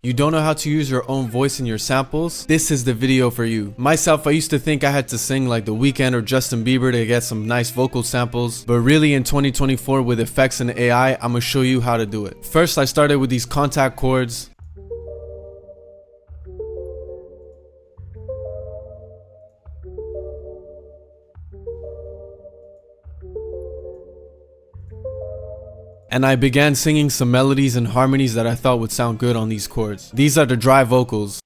You don't know how to use your own voice in your samples? This is the video for you. Myself, I used to think I had to sing like The Weeknd or Justin Bieber to get some nice vocal samples, but really in 2024 with effects and AI, I'm gonna show you how to do it. First, I started with these contact chords. And I began singing some melodies and harmonies that I thought would sound good on these chords. These are the dry vocals.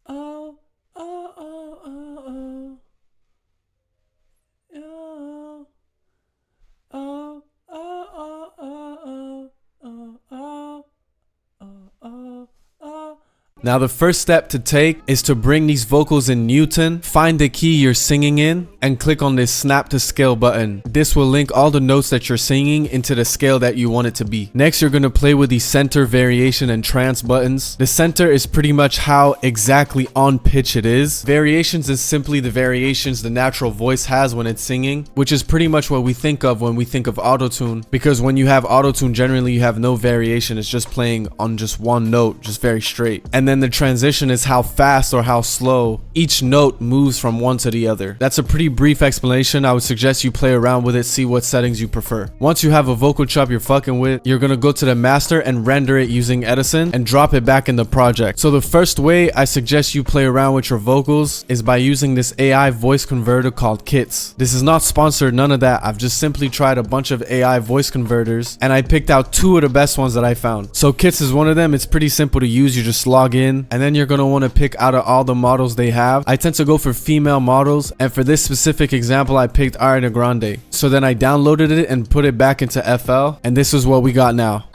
Now the first step to take is to bring these vocals in Newton, find the key you're singing in, and click on this snap to scale button. This will link all the notes that you're singing into the scale that you want it to be. Next, you're going to play with the center, variation, and trance buttons. The center is pretty much how exactly on pitch it is. Variations is simply the variations the natural voice has when it's singing, which is pretty much what we think of when we think of autotune, because when you have autotune, generally you have no variation. It's just playing on just one note, just very straight. And then the transition is how fast or how slow each note moves from one to the other. That's a pretty brief explanation. I would suggest you play around with it, see what settings you prefer. Once you have a vocal chop you're fucking with, you're gonna go to the master and render it using Edison and drop it back in the project. So the first way I suggest you play around with your vocals is by using this AI voice converter called Kits. This is not sponsored, none of that. I've just simply tried a bunch of AI voice converters and I picked out 2 of the best ones that I found. So Kits is one of them. It's pretty simple to use. You just log in and then you're going to want to pick out of all the models they have. I tend to go for female models, and for this specific example I picked RnB. So then I downloaded it and put it back into FL, and this is what we got now.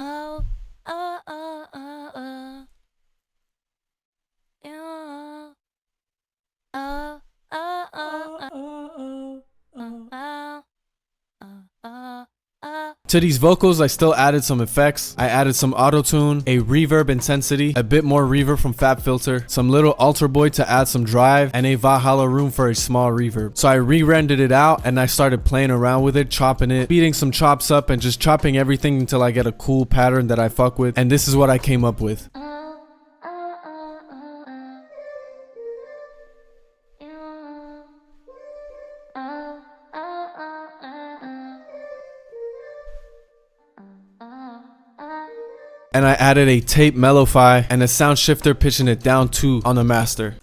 To these vocals, I still added some effects. I added some auto-tune, a reverb intensity, a bit more reverb from FabFilter, some little alter boy to add some drive, and a Valhalla room for a small reverb. So I re-rendered it out and I started playing around with it, chopping it, beating some chops up and just chopping everything until I get a cool pattern that I fuck with. And this is what I came up with. And I added a tape mellow-fi and a sound shifter pitching it down 2 on the master.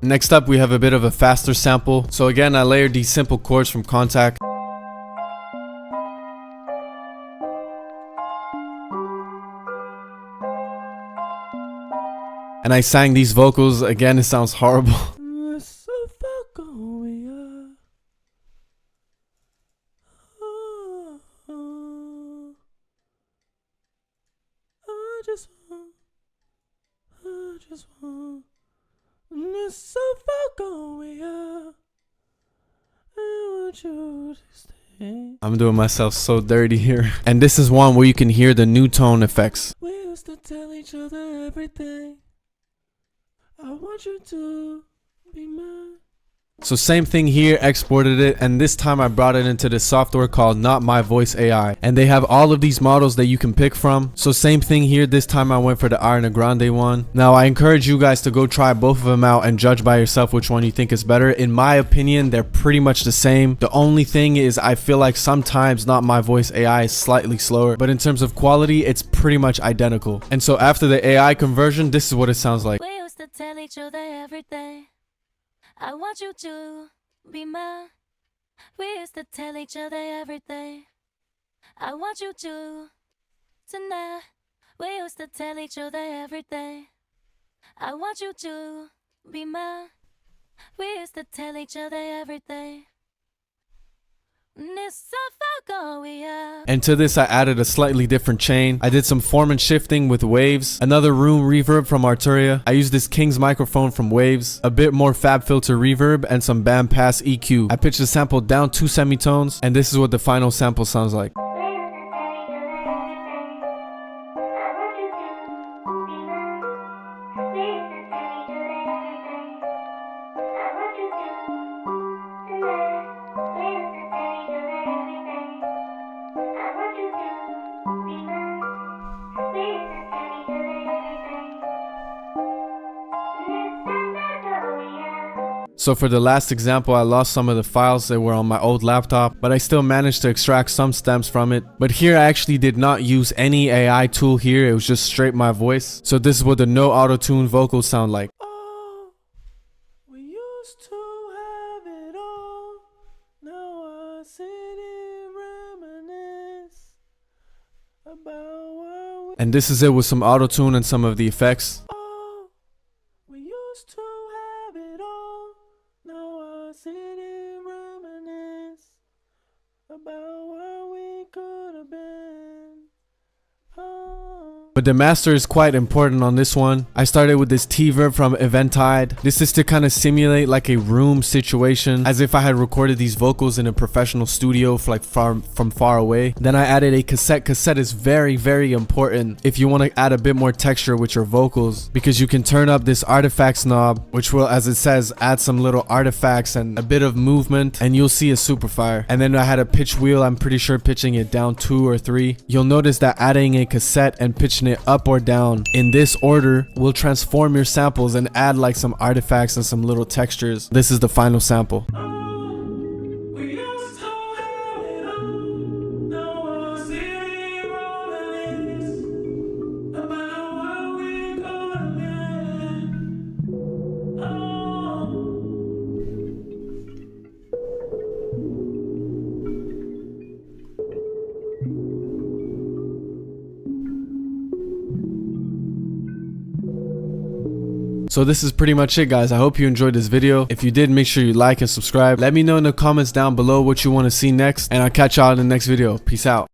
Next up, we have a bit of a faster sample. So again, I layered these simple chords from Contact. And I sang these vocals. Again, it sounds horrible. I'm doing myself so dirty here. And this is one where you can hear the new tone effects. We used to tell each other everything. I want you to be mine. So same thing here, exported it, and this time I brought it into this software called Not My Voice AI, and they have all of these models that you can pick from. So same thing here, this time I went for the RnB one. Now I encourage you guys to go try both of them out and judge by yourself which one you think is better. In my opinion, they're pretty much the same. The only thing is I feel like sometimes Not My Voice AI is slightly slower, but in terms of quality, it's pretty much identical. And so after the AI conversion, this is what it sounds like. We used to tell each other everything. I want you to be mine. We used to tell each other everything. I want you to tonight. We used to tell each other everything. I want you to be mine. We used to tell each other everything. And to this I added a slightly different chain. I did some form and shifting with Waves, another room reverb from Arturia. I used this King's microphone from Waves, a bit more FabFilter reverb, and some bandpass EQ. I pitched the sample down 2 semitones, and this is what the final sample sounds like. So for the last example, I lost some of the files that were on my old laptop, but I still managed to extract some stems from it. But here I actually did not use any AI tool here, it was just straight my voice. So this is what the no auto-tune vocals sound like. Oh, we used to have it all. Now I sit and reminisce about what we... And this is it with some auto-tune and some of the effects. Oh, we used to have it all. Now I sit and reminisce about what we could have been. Oh. But the master is quite important on this one. I started with this T-verb from Eventide. This is to kind of simulate like a room situation, as if I had recorded these vocals in a professional studio from far away. Then I added a cassette. Cassette is very, very important if you want to add a bit more texture with your vocals, because you can turn up this artifacts knob, which will, as it says, add some little artifacts and a bit of movement, and you'll see a super fire. And then I had a pitch wheel. I'm pretty sure pitching it down 2 or 3. You'll notice that adding a cassette and pitching it up or down in this order will transform your samples and add like some artifacts and some little textures. This is the final sample. So this is pretty much it, guys. I hope you enjoyed this video. If you did, make sure you like and subscribe. Let me know in the comments down below what you want to see next, and I'll catch y'all in the next video. Peace out.